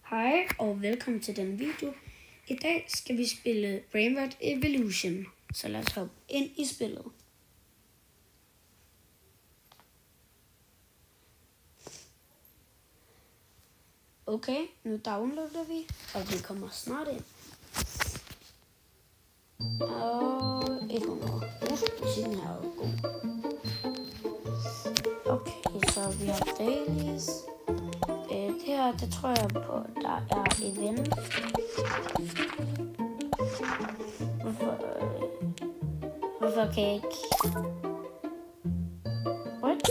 Hej og velkommen til den video. I dag skal vi spille Brainrot Evolution, så lad os hoppe ind i spillet. Okay, nu downloader vi, og vi kommer snart ind. Og 100. Musikken her er god. Okay, så vi har dailies. Det her, det tror jeg på, der er event. Hvorfor kan jeg ikke? What?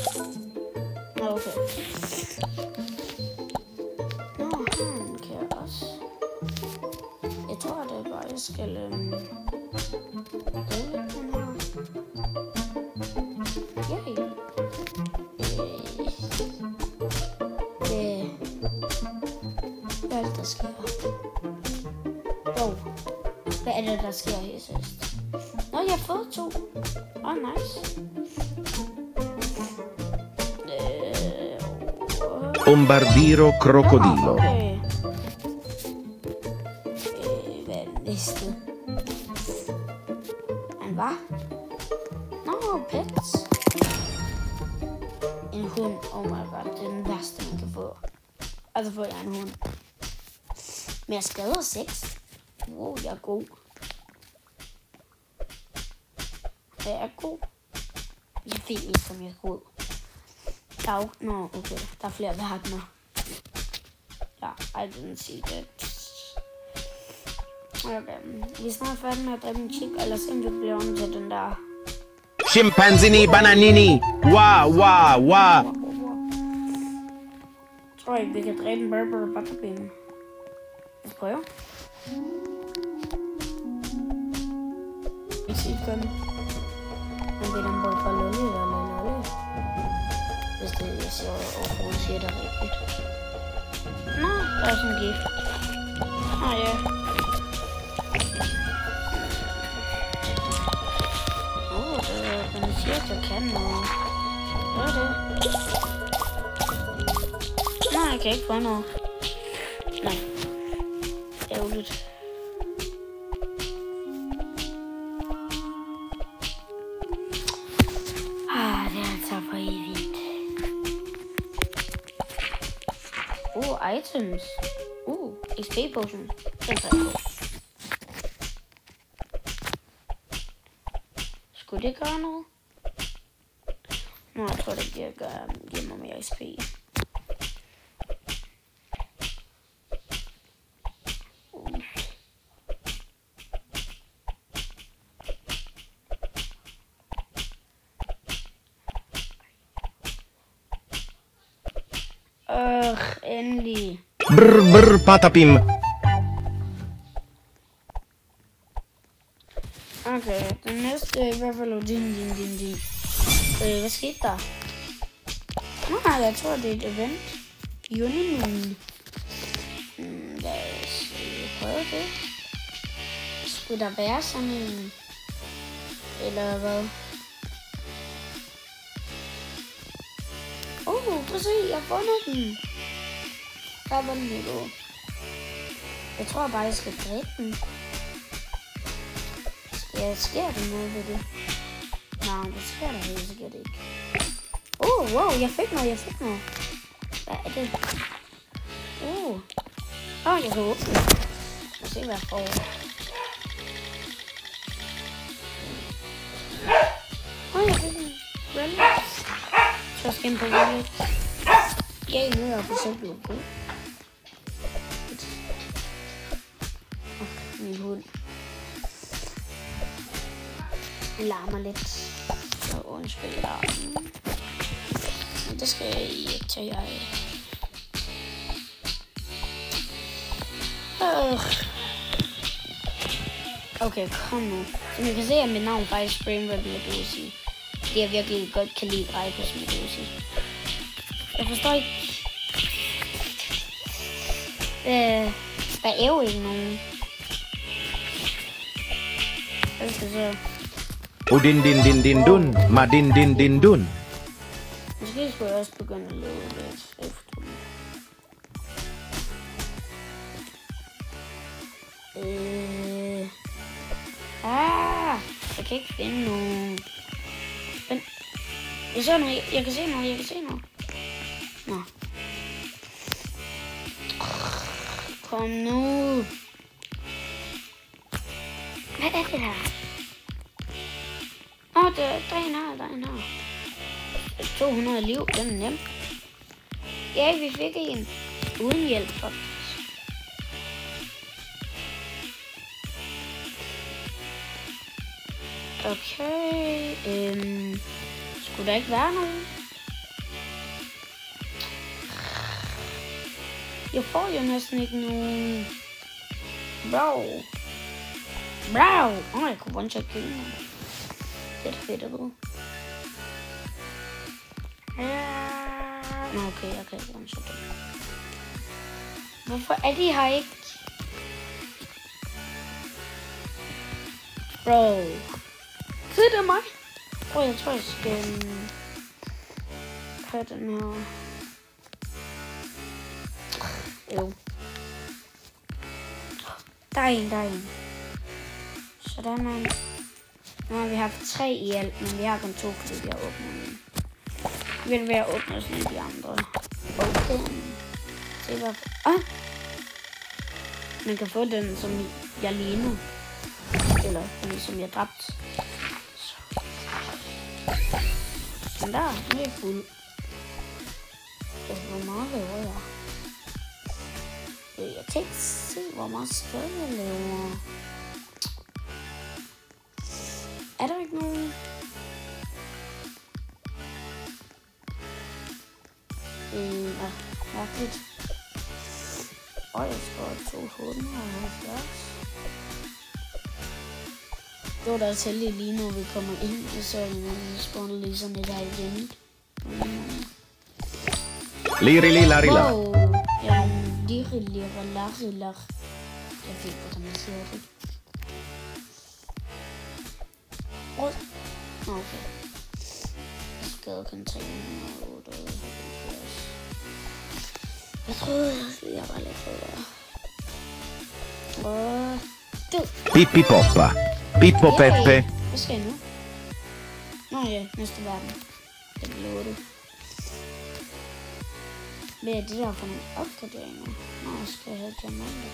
Okay. Nå, han kan også. Jeg tror, det er bare, jeg skal den her. Yay. Hvad er det, der sker? Hvad er det, der sker her sidst? Nå, jeg har fået 2. Nice. Bombardiro crocodilo. Okay. Hvad er det næste? Han var? Nå, pets. En hund. Oh my god, det er den værste, man kan få. Altså får jeg en hund. Men jeg skader 6. Wow, jeg er god. Jeg er god. Jeg ved ikke, om jeg er god. Nå, okay. Der er flere verdener. Ja, I didn't see that. Okay, vi er snart færdige med at dræbe en chick, eller så vi bliver om til den der. Scimpanzini bananini. Wah, wah, wah. Jeg tror ikke, vi kan dræbe en Burber Butterbean. Lad os prøve. Jeg siger kun. Men det er den Burber Lolly eller Lolly. Hvis det jeg siger overhovedet siger det rigtigt. Nå, der er sådan en gift. Ja. Den siger, at jeg kan noget. Hvad er det? Nej, jeg kan ikke få noget. Nej. Ærgerligt. Det er altså for evigt. Items. XP potions. Den tager jeg på. Skulle det gøre noget? Nå, jeg tror, det giver mig mere XP. Endelig. Brr, patapim. Okay, den næste er i hvert fald din. Hvad skete der? Nej, jeg tror, det er et event. Unimoon. Lad os prøve det. Skulle der være sådan en? Eller hvad? Prøv at se, jeg har fundet den. Der var den nu. Jeg tror bare, jeg skal dræbe den. Sker der noget ved det? Nej, det sker der helt sikkert ikke. Wow, jeg fik noget. Hvad er det? Jeg kan åbne. Lad os se, hvad jeg får. Jeg fik en relic. Så skal jeg på relic. Nu er jeg på så blevet god. Min hund larmer lidt. Så undskyld larmen. Men det skal jeg ikke tage af. Okay, kom nu. Som I kan se, at mit navn faktisk er Brainrot Medusa. Det jeg virkelig godt kan lide Rejpos Medusa. Jeg forstår ikke. Der er jo ikke nogen. Jeg skal så. Udin dun, ma din dun. Måske skulle jeg også begynde at leve lidt efter. Jeg kan ikke finde nogen. Men jeg så noget. Jeg kan se noget. Nå. Kom nu. Hvad er det her? Der er en her. 200 liv, den er nem. Ja, vi fik en uden hjælp, faktisk. Okay, skulle der ikke være noget? Jeg får jo næsten ikke nogen. Bro. Jeg kunne one-shot killen. Det er fedt at gå. Okay, jeg kan ikke one-shot det. Hvorfor er de her ikke? Bro. Det er mig. Jeg tror, jeg skal have den her. Jo. Der er en. Sådan, man. Nu har vi haft 3 i alt, men vi har kun 2, fordi vi har åbnet den. Vi vil være åbnet sådan de andre. Okay. Se hvad. Man kan få den, som jeg lige nu. Eller den, som jeg dræbte. Den der, nu er jeg fuld. Hvor meget laver jeg? Jeg kan ikke se, hvor meget skade jeg laver. Er der ikke nogen? Mærkeligt. Jeg skal 270. Det var da også heldigt lige nu, vi kommer ind, så vi spawner lige sådan lidt her igen. Lirililarila. Wow. Lirililarila. Jeg fik, hvordan man siger det. Okay. Skadecontainer 8. Jeg troede, jeg var lidt bedre. Pippi poppa. Pippo Peppe. Hvad skal jeg nu? Nå ja, næste verden. Det bliver det. Hvad er det der for nogle opgraderinger? Nå, jeg skal have diamanter.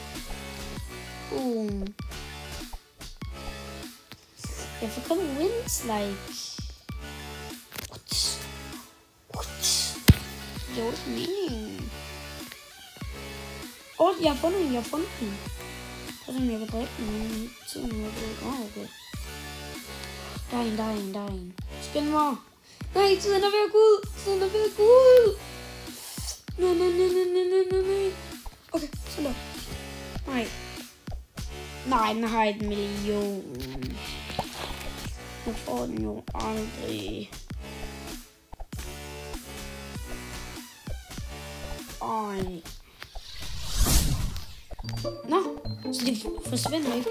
Jeg får kun wins, like. Det er jo ikke meningen. Jeg har fundet den. Sådan, jeg kan dræbe den i tiden. Okay. Der er en. Spil mig. Nej, tiden er ved at gå ud. Nej. Okay, sådan der. Nej, den har 1 million. Nu får den jo aldrig. Nå, så det forsvinder ikke.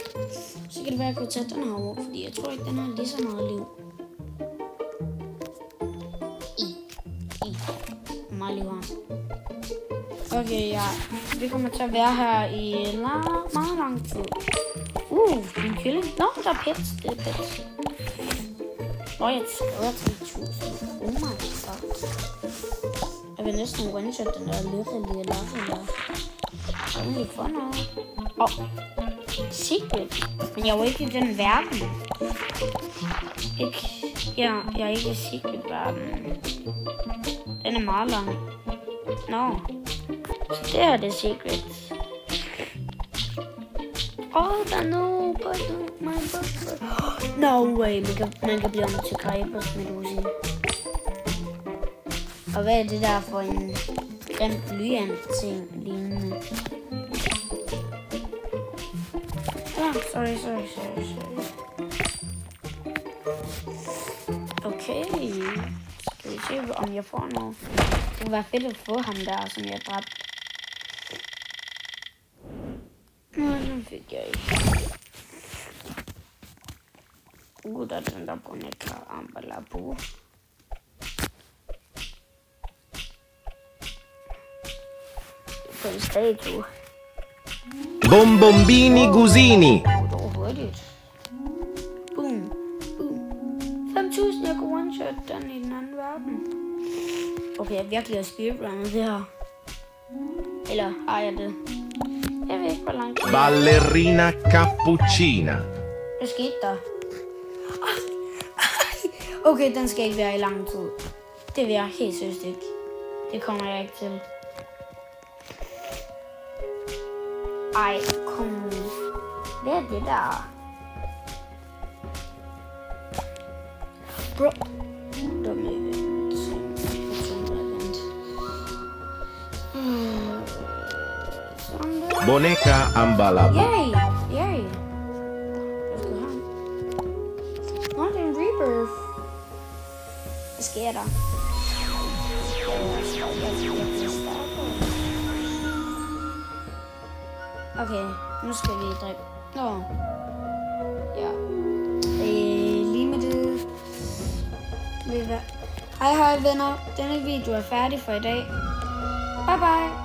Så kan det være, at jeg kunne tage den her over, fordi jeg tror ikke, den har lige så meget liv. Meget liv her. Okay, ja. Vi kommer til at være her i meget lang tid. En kylling. Nå, der er pets. Det er pets. Jeg skriver 3000. Oh my god. Jeg vil næsten one-shot den der lille der. Jeg vil ikke få noget. Secret. Men jeg er jo ikke i den verden. Jeg er ikke i secret-verden. Den er meget lang. Nå. Så det her det er secret. Der er no, my butt. No way, man kan blive om til Creepers Medusi. Og hvad er det der for en grim blyant-ting lignende? Sorry. Okay. Skal vi se, om jeg får noget? Det kunne være fedt at få ham der, som jeg dræbte. Den fik jeg ikke. Der er den der boneka Ambalabu. På en statue. Bombombini gusini. Det var hurtigt. Boom. Boom. 5.000, jeg kunne one-shot den i den anden verden. Okay, jeg virkelig har speedrunnet det her. Eller har jeg det? Jeg ved ikke, hvor langt det er. Ballerina cappuccina. Hvad skete der? Okay, den skal ikke være i lang tid. Det vil jeg helt seriøst ikke. Det kommer jeg ikke til. Ej, kom nu. Hvad er det der? Bro. Dumme event. Sådan der. Boneca ambalada. Yay! Yay! Let's go home. What in rebirth? Hvad sker der? Okay, nu skal vi drikke. Nå. Ja. Lige med det. Hej venner. Denne video er færdig for i dag. Bye bye.